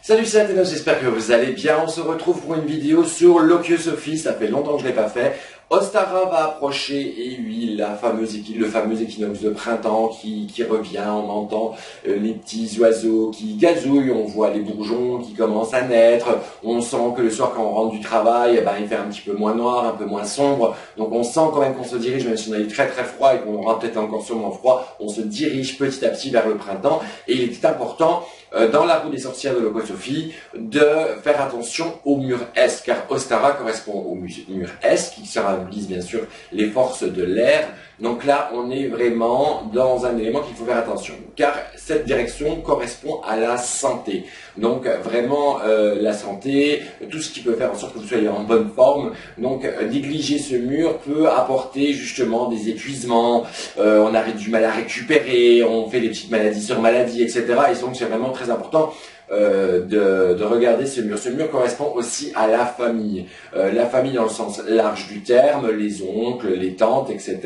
Salut, c'est Athénos, j'espère que vous allez bien. On se retrouve pour une vidéo sur l'Okyo-Sophie, ça fait longtemps que je ne l'ai pas fait. Ostara va approcher, et oui, le fameux équinoxe de printemps qui revient, on entend les petits oiseaux qui gazouillent, on voit les bourgeons qui commencent à naître, on sent que le soir quand on rentre du travail, il fait un petit peu moins noir, un peu moins sombre, donc on sent quand même qu'on se dirige, même si on a eu très très froid et qu'on aura peut-être encore sûrement froid, on se dirige petit à petit vers le printemps, et il est important dans la roue des sorcières de l'Okyo-Sophie de faire attention au mur Est, car Ostara correspond au mur Est, qui symbolise bien sûr les forces de l'air. Donc là, on est vraiment dans un élément qu'il faut faire attention, car cette direction correspond à la santé. Donc vraiment la santé, tout ce qui peut faire en sorte que vous soyez en bonne forme. Donc négliger ce mur peut apporter justement des épuisements, on a du mal à récupérer, on fait des petites maladies sur maladies, etc. Et donc c'est vraiment très important de regarder ce mur. Ce mur correspond aussi à la famille dans le sens large du terme, les oncles, les tantes, etc.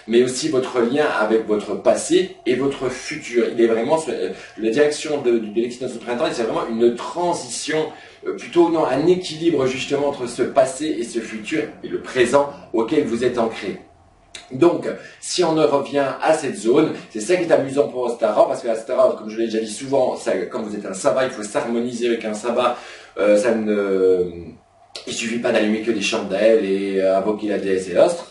Mais aussi votre lien avec votre passé et votre futur. Il est vraiment la direction de l'équinoxe de printemps, c'est vraiment une transition, plutôt non, un équilibre justement entre ce passé et ce futur et le présent auquel vous êtes ancré. Donc, si on revient à cette zone, c'est ça qui est amusant pour Ostara, parce que Ostara, comme je l'ai déjà dit souvent, quand vous êtes un sabbat, il faut s'harmoniser avec un sabbat. Il suffit pas d'allumer que des chandelles et invoquer la déesse Eostre.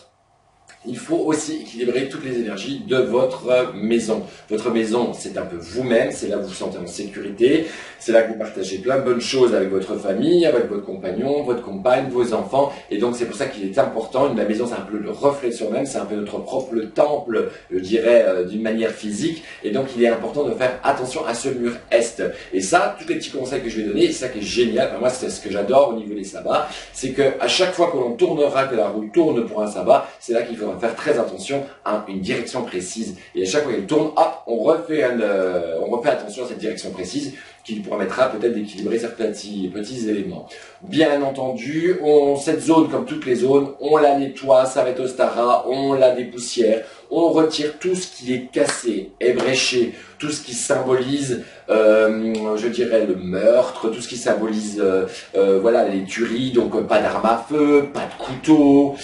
Il faut aussi équilibrer toutes les énergies de votre maison. Votre maison, c'est un peu vous-même, c'est là que vous vous sentez en sécurité, c'est là que vous partagez plein de bonnes choses avec votre famille, avec votre compagnon, votre compagne, vos enfants, et donc c'est pour ça qu'il est important, la maison c'est un peu le reflet de soi-même, c'est un peu notre propre temple, je dirais, d'une manière physique, et donc il est important de faire attention à ce mur Est. Et ça, tous les petits conseils que je vais donner, c'est ça qui est génial, enfin, moi c'est ce que j'adore au niveau des sabbats, c'est que à chaque fois que l'on tournera, que la roue tourne pour un sabbat, c'est là qu'il faudra faire très attention à une direction précise. Et à chaque fois qu'elle tourne, hop, on refait attention à cette direction précise qui nous permettra peut-être d'équilibrer certains petits éléments. Bien entendu, cette zone, comme toutes les zones, on la nettoie, ça va être Ostara, on la dépoussière, on retire tout ce qui est cassé, ébréché, tout ce qui symbolise, je dirais, le meurtre, tout ce qui symbolise, voilà, les tueries, donc pas d'armes à feu, pas de couteau,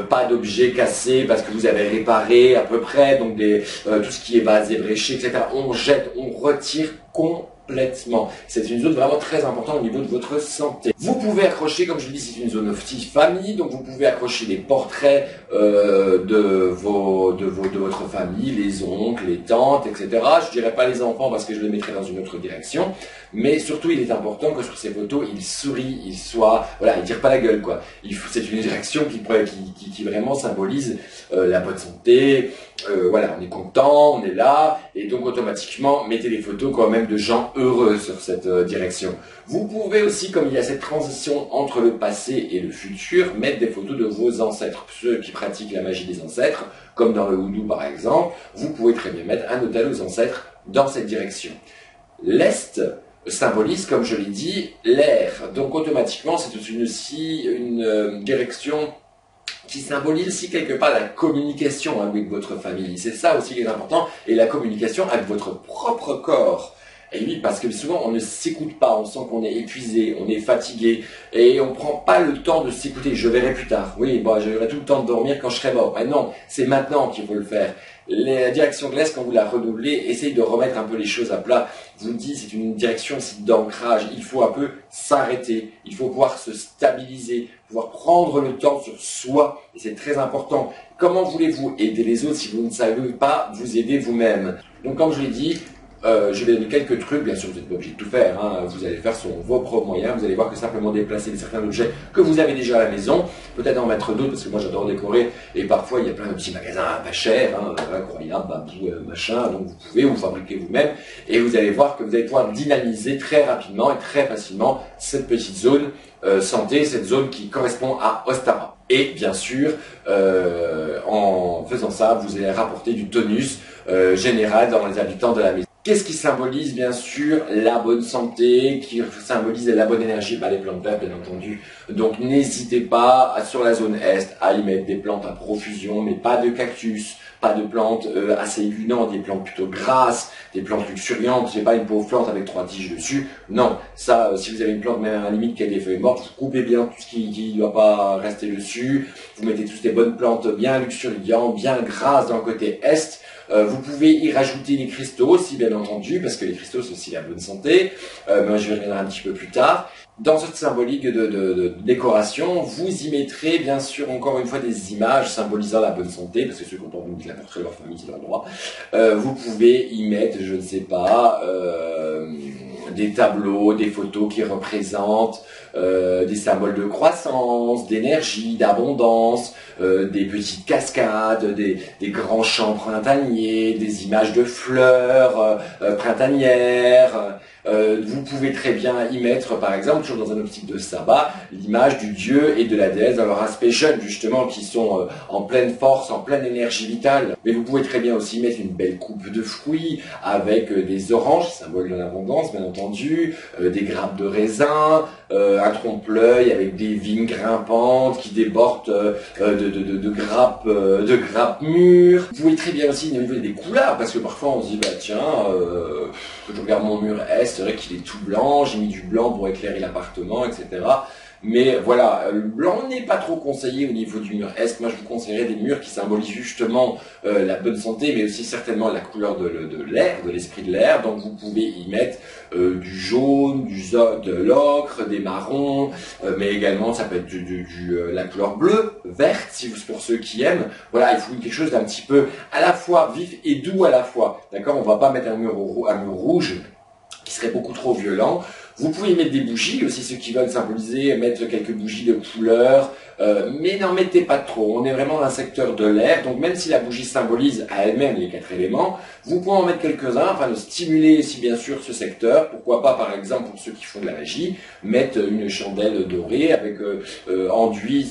pas d'objets cassés parce que vous avez réparé à peu près, donc tout ce qui est vase ébréché, etc. On jette, on retire complètement. C'est une zone vraiment très importante au niveau de votre santé. Vous pouvez accrocher, comme je le dis, c'est une zone aussi famille, donc vous pouvez accrocher des portraits de votre famille, les oncles, les tantes, etc. Je dirais pas les enfants parce que je les mettrai dans une autre direction, mais surtout il est important que sur ces photos, il sourit, voilà, il tire pas la gueule, quoi. C'est une direction qui vraiment symbolise la bonne santé, voilà, on est content, on est là, et donc automatiquement, mettez des photos quand même de gens heureux sur cette direction. Vous pouvez aussi, comme il y a cette transition entre le passé et le futur, mettre des photos de vos ancêtres. Ceux qui pratiquent la magie des ancêtres, comme dans le houdou par exemple, vous pouvez très bien mettre un hôtel aux ancêtres dans cette direction. L'Est symbolise, comme je l'ai dit, l'air. Donc automatiquement, c'est aussi une direction qui symbolise aussi quelque part la communication avec votre famille. C'est ça aussi qui est important, et la communication avec votre propre corps. Et oui, parce que souvent on ne s'écoute pas, on sent qu'on est épuisé, on est fatigué, et on ne prend pas le temps de s'écouter. Je verrai plus tard. Oui, bon, j'aurai tout le temps de dormir quand je serai mort. Mais non, c'est maintenant qu'il faut le faire. La direction de l'Est, quand vous la renouvelez, essayez de remettre un peu les choses à plat. Je vous le dis, c'est une direction aussi d'ancrage. Il faut un peu s'arrêter, il faut pouvoir se stabiliser, pouvoir prendre le temps sur soi, et c'est très important. Comment voulez-vous aider les autres si vous ne savez pas vous aider vous-même? Donc comme je l'ai dit, je vais donner quelques trucs, bien sûr vous n'êtes pas obligé de tout faire, hein. Vous allez faire sur vos propres moyens, vous allez voir que simplement déplacer certains objets que vous avez déjà à la maison, peut-être en mettre d'autres, parce que moi j'adore décorer, et parfois il y a plein de petits magasins pas chers, hein, incroyables, babou, machin, donc vous pouvez vous fabriquer vous-même, et vous allez voir que vous allez pouvoir dynamiser très rapidement et très facilement cette petite zone santé, cette zone qui correspond à Ostara. Et bien sûr, en faisant ça, vous allez rapporter du tonus général dans les habitants de la maison. Qu'est-ce qui symbolise bien sûr la bonne santé, qui symbolise la bonne énergie? Les plantes vertes bien entendu. Donc n'hésitez pas sur la zone est à y mettre des plantes à profusion, mais pas de cactus, pas de plantes assez évidentes, des plantes plutôt grasses, des plantes luxuriantes. C'est pas une pauvre plante avec 3 tiges dessus. Non, ça si vous avez une plante même à la limite qui a des feuilles mortes, vous coupez bien tout ce qui ne doit pas rester dessus. Vous mettez toutes des bonnes plantes bien luxuriantes, bien grasses dans le côté est. Vous pouvez y rajouter les cristaux aussi bien entendu, parce que les cristaux c'est aussi la bonne santé, mais je vais revenir un petit peu plus tard. Dans cette symbolique de décoration, vous y mettrez bien sûr encore une fois des images symbolisant la bonne santé, parce que ceux qui ont envie de la portrait de leur famille, c'est leur droit. Vous pouvez y mettre, je ne sais pas, des tableaux, des photos qui représentent des symboles de croissance, d'énergie, d'abondance, des petites cascades, des grands champs printaniers, des images de fleurs printanières. Vous pouvez très bien y mettre, par exemple, toujours dans un optique de sabbat, l'image du dieu et de la déesse dans leur aspect jeune, justement, qui sont en pleine force, en pleine énergie vitale. Mais vous pouvez très bien aussi mettre une belle coupe de fruits avec des oranges, symbole de l'abondance, bien entendu, des grappes de raisin, un trompe-l'œil avec des vignes grimpantes qui débordent de grappes mûres. Vous pouvez très bien aussi niveau des couleurs, parce que parfois on se dit, bah tiens, je regarde mon mur est, c'est vrai qu'il est tout blanc, j'ai mis du blanc pour éclairer l'appartement, etc. Mais voilà, le blanc n'est pas trop conseillé au niveau du mur est. Moi, je vous conseillerais des murs qui symbolisent justement la bonne santé, mais aussi certainement la couleur de l'air, de l'esprit de l'air. Donc, vous pouvez y mettre du jaune, de l'ocre, des marrons, mais également, ça peut être la couleur bleue, verte, si vous, pour ceux qui aiment. Voilà, il faut quelque chose d'un petit peu à la fois vif et doux à la fois. D'accord? On va pas mettre un mur rouge qui serait beaucoup trop violent. Vous pouvez y mettre des bougies, aussi ceux qui veulent symboliser, mettre quelques bougies de couleur, mais n'en mettez pas trop. On est vraiment dans un secteur de l'air, donc même si la bougie symbolise à elle-même les 4 éléments, vous pouvez en mettre quelques-uns afin de stimuler aussi bien sûr ce secteur. Pourquoi pas, par exemple, pour ceux qui font de la magie, mettre une chandelle dorée avec enduit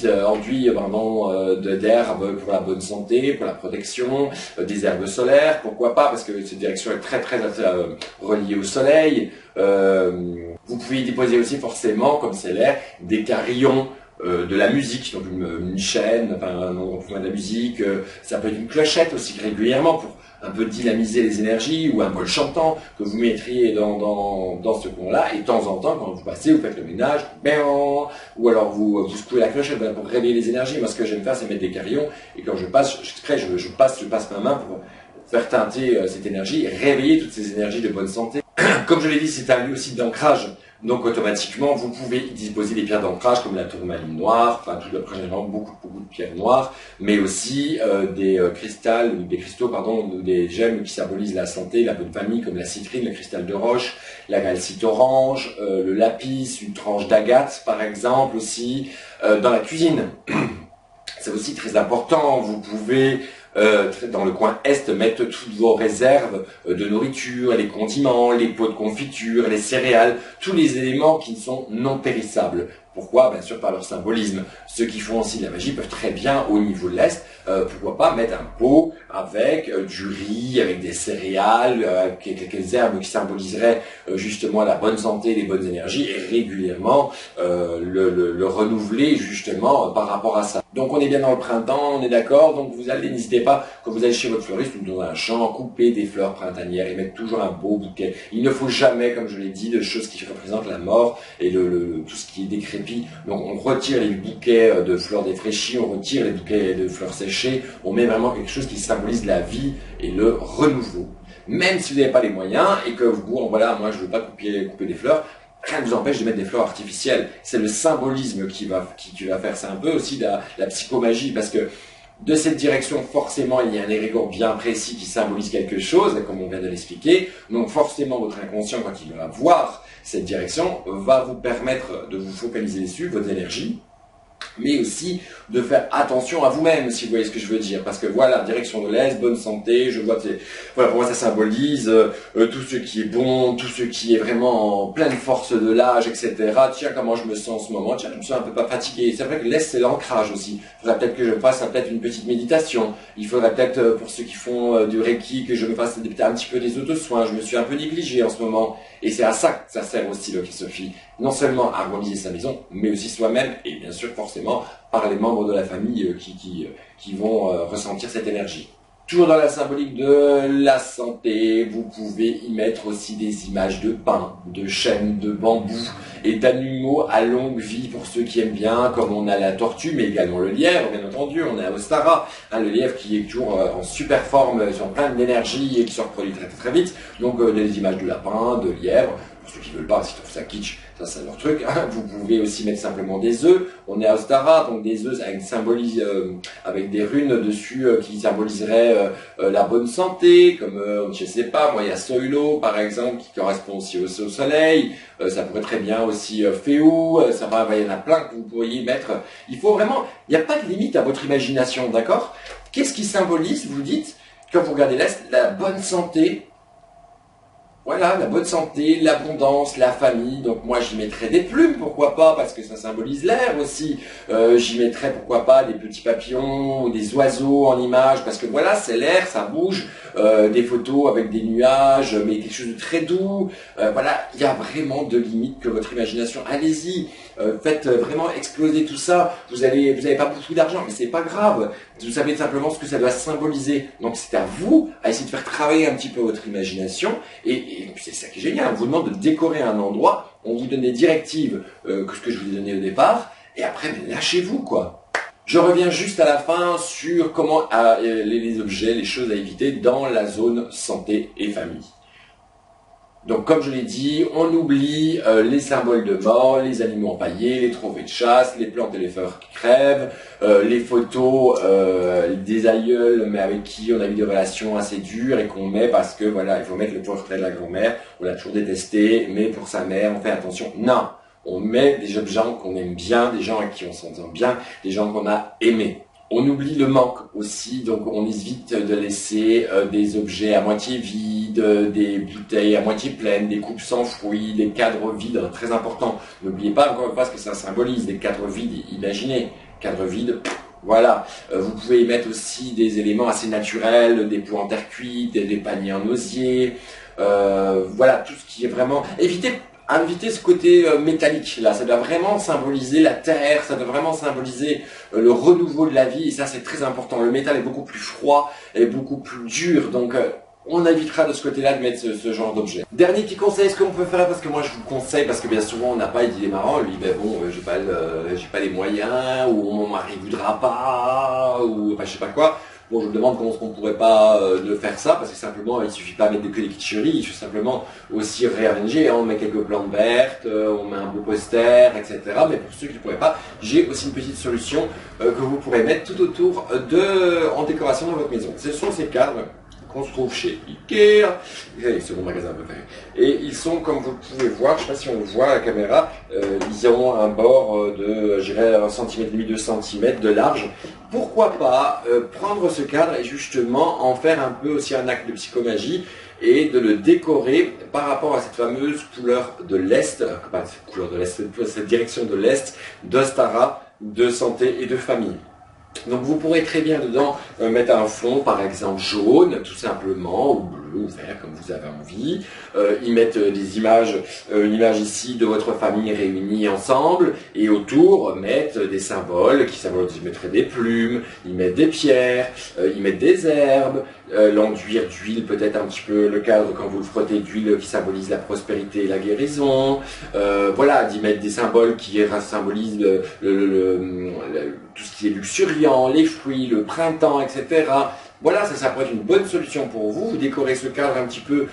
vraiment d'herbes pour la bonne santé, pour la protection, des herbes solaires. Pourquoi pas, parce que cette direction est très reliée au soleil. Vous pouvez y déposer aussi forcément, comme c'est l'air, des carillons de la musique, donc une chaîne, enfin un endroit de la musique, ça peut être une clochette aussi régulièrement pour un peu dynamiser les énergies, ou un bol chantant que vous mettriez dans ce coin-là, et de temps en temps, quand vous passez, vous faites le ménage, ou alors vous secouez la clochette pour réveiller les énergies. Moi, ce que j'aime faire, c'est mettre des carillons, et quand je passe, je passe ma main pour faire teinter cette énergie, et réveiller toutes ces énergies de bonne santé. Comme je l'ai dit, c'est un lieu aussi d'ancrage. Donc automatiquement, vous pouvez y disposer des pierres d'ancrage comme la tourmaline noire, enfin tout d'après généralement beaucoup de pierres noires, mais aussi des cristaux, des gemmes qui symbolisent la santé, la bonne famille, comme la citrine, le cristal de roche, la calcite orange, le lapis, une tranche d'agate par exemple aussi. Dans la cuisine, c'est aussi très important. Vous pouvez dans le coin est, mettre toutes vos réserves de nourriture, les condiments, les pots de confiture, les céréales, tous les éléments qui sont non périssables. Pourquoi? Bien sûr par leur symbolisme. Ceux qui font aussi de la magie peuvent très bien, au niveau de l'Est, pourquoi pas mettre un pot avec du riz, avec des céréales, avec quelques herbes qui symboliseraient justement la bonne santé, les bonnes énergies, et régulièrement le renouveler justement par rapport à ça. Donc on est bien dans le printemps, on est d'accord, donc vous allez, n'hésitez pas, quand vous allez chez votre fleuriste ou dans un champ, couper des fleurs printanières et mettre toujours un beau bouquet. Il ne faut jamais, comme je l'ai dit, de choses qui représentent la mort et tout ce qui est décrépit. Donc on retire les bouquets de fleurs défraîchies, on retire les bouquets de fleurs séchées, on met vraiment quelque chose qui symbolise la vie et le renouveau. Même si vous n'avez pas les moyens et que vous, voilà, moi je ne veux pas couper des fleurs, rien ne vous empêche de mettre des fleurs artificielles. C'est le symbolisme qui va faire. C'est un peu aussi la psychomagie, parce que de cette direction, forcément, il y a un égrégore bien précis qui symbolise quelque chose, comme on vient de l'expliquer. Donc forcément, votre inconscient, quand il va voir cette direction, va vous permettre de vous focaliser dessus, votre énergie, mais aussi de faire attention à vous-même, si vous voyez ce que je veux dire. Parce que voilà, direction de l'Est, bonne santé, je vois que voilà, pour moi ça symbolise tout ce qui est bon, tout ce qui est vraiment en pleine force de l'âge, etc. Tiens, comment je me sens en ce moment, tiens, je me sens un peu pas fatigué. C'est vrai que l'Est, c'est l'ancrage aussi. Il faudrait peut-être que je fasse peut-être une petite méditation. Il faudrait peut-être, pour ceux qui font du Reiki, que je me fasse peut-être un petit peu des auto-soins. Je me suis un peu négligé en ce moment. Et c'est à ça que ça sert aussi le Sophie. Non seulement à harmoniser sa maison, mais aussi soi-même, et bien sûr forcément par les membres de la famille qui vont ressentir cette énergie. Toujours dans la symbolique de la santé, vous pouvez y mettre aussi des images de pins, de chênes, de bambous et d'animaux à longue vie pour ceux qui aiment bien, comme on a la tortue, mais également le lièvre, bien entendu, on a Ostara, hein, le lièvre qui est toujours en super forme, en plein d'énergie et qui se reproduit très très vite, donc des images de lapin, de lièvre. Pour ceux qui veulent pas, si tu trouves ça kitsch, ça c'est leur truc. Hein. Vous pouvez aussi mettre simplement des œufs. On est à Ostara, donc des œufs avec des runes dessus qui symboliseraient la bonne santé, comme je sais pas, moi il y a Soilo par exemple qui correspond aussi au soleil. Ça pourrait très bien aussi Féou. Ça va, il y en a plein que vous pourriez mettre. Il faut vraiment, il n'y a pas de limite à votre imagination, d'accord? Qu'est-ce qui symbolise, vous dites, quand vous regardez l'Est, la bonne santé? Voilà, la bonne santé, l'abondance, la famille. Donc moi j'y mettrais des plumes, pourquoi pas, parce que ça symbolise l'air aussi. J'y mettrais pourquoi pas des petits papillons ou des oiseaux en image, parce que voilà, c'est l'air, ça bouge. Des photos avec des nuages, mais quelque chose de très doux. Voilà, il y a vraiment de limites que votre imagination. Allez-y, faites vraiment exploser tout ça. Vous avez pas beaucoup d'argent, mais c'est pas grave. Vous savez simplement ce que ça doit symboliser. Donc c'est à vous à essayer de faire travailler un petit peu votre imagination. Et c'est ça qui est génial. On vous demande de décorer un endroit. On vous donne des directives que ce que je vous ai donné au départ. Et après, lâchez-vous, quoi. Je reviens juste à la fin sur comment les objets, les choses à éviter dans la zone santé et famille. Donc comme je l'ai dit, on oublie les symboles de mort, les animaux empaillés, les trophées de chasse, les plantes et les fleurs qui crèvent, les photos des aïeuls mais avec qui on a eu des relations assez dures et qu'on met parce que voilà, il faut mettre le portrait de la grand-mère, on l'a toujours détesté, mais pour sa mère, on fait attention. Non, on met des gens qu'on aime bien, des gens avec qui on s'entend bien, des gens qu'on a aimés. On oublie le manque aussi, donc on évite de laisser des objets à moitié vides, des bouteilles à moitié pleines, des coupes sans fruits, des cadres vides, très important. N'oubliez pas encore une fois ce que ça symbolise, des cadres vides, imaginez, cadres vides, voilà. Vous pouvez y mettre aussi des éléments assez naturels, des pots en terre cuite, des paniers en osier, voilà, tout ce qui est vraiment... Inviter ce côté métallique là, ça doit vraiment symboliser la terre, ça doit vraiment symboliser le renouveau de la vie, et ça c'est très important. Le métal est beaucoup plus froid et beaucoup plus dur, donc on évitera de ce côté-là de mettre ce genre d'objet. Dernier petit conseil, ce qu'on peut faire, parce que moi je vous conseille, parce que bien souvent on n'a pas, il dit les marrants, lui, ben bon, j'ai pas les moyens, ou mon mari voudra pas, ou enfin je sais pas quoi. Bon, je me demande comment est-ce qu'on pourrait pas de faire ça, parce que simplement, il suffit pas de mettre que des kitscheries, il suffit simplement aussi réarranger, hein, on met quelques plantes vertes, on met un beau poster, etc. Mais pour ceux qui ne pourraient pas, j'ai aussi une petite solution que vous pourrez mettre tout autour en décoration dans votre maison. Ce sont ces cadres qu'on se trouve chez Ikea, c'est mon magasin préféré. Et ils sont, comme vous pouvez voir, je ne sais pas si on le voit à la caméra, ils ont un bord de, je dirais, 1,5 cm, 2 cm de large. Pourquoi pas prendre ce cadre et justement en faire un peu aussi un acte de psychomagie et de le décorer par rapport à cette fameuse couleur de l'Est, pas cette couleur de l'Est, cette direction de l'Est, d'Ostara, de santé et de famille. Donc vous pourrez très bien dedans mettre un fond par exemple jaune tout simplement, ou bleu ou vert comme vous avez envie, y mettre des images, une image ici de votre famille réunie ensemble, et autour mettre des symboles qui symbolisent, y mettre des plumes, y mettre des pierres, y mettre des herbes, l'enduire d'huile peut-être un petit peu le cadre quand vous le frottez d'huile qui symbolise la prospérité et la guérison, voilà, d'y mettre des symboles qui symbolisent tout ce qui est luxuriant, les fruits, le printemps, etc. Voilà, ça pourrait être une bonne solution pour vous. Vous décorez ce cadre un petit peu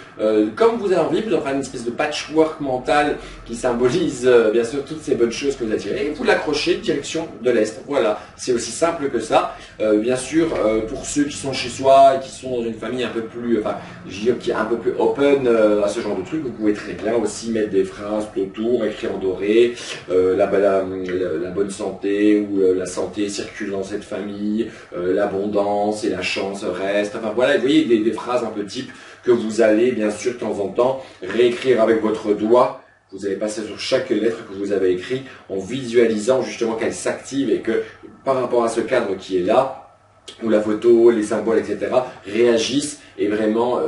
comme vous avez envie, vous en faites une espèce de patchwork mental qui symbolise bien sûr toutes ces bonnes choses que vous attirez, et vous l'accrochez direction de l'Est. Voilà, c'est aussi simple que ça. Bien sûr, pour ceux qui sont chez soi et qui sont dans une famille un peu plus, enfin, je dirais qui est un peu plus open à ce genre de truc, vous pouvez très bien aussi mettre des phrases autour, écrire en doré, la bonne santé ou la santé circule dans cette famille, l'abondance et la chance reste. Enfin voilà, vous voyez des phrases un peu type que vous allez bien sûr de temps en temps réécrire avec votre doigt. Vous allez passer sur chaque lettre que vous avez écrite en visualisant justement qu'elle s'active et que par rapport à ce cadre qui est là, où la photo, les symboles, etc. réagissent et vraiment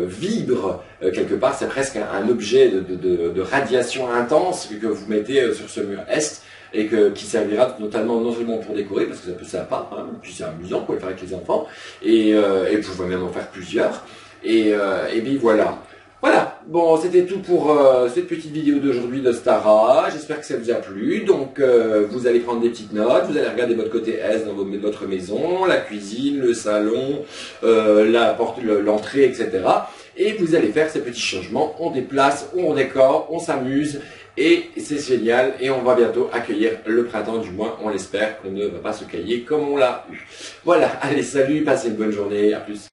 vibrent quelque part. C'est presque un objet de radiation intense que vous mettez sur ce mur est et qui servira notamment non seulement pour décorer, parce que ça peut être sympa, hein, puis c'est amusant, vous pouvez le faire avec les enfants, et vous pouvez même en faire plusieurs. Et bien voilà. Voilà, bon, c'était tout pour cette petite vidéo d'aujourd'hui de Stara. J'espère que ça vous a plu. Donc, vous allez prendre des petites notes, vous allez regarder votre côté est dans votre maison, la cuisine, le salon, la porte, l'entrée, etc. Et vous allez faire ces petits changements. On déplace, on décore, on s'amuse. Et c'est génial. Et on va bientôt accueillir le printemps, du moins, on l'espère, qu'on ne va pas se cailler comme on l'a eu. Voilà, allez, salut, passez une bonne journée, à plus.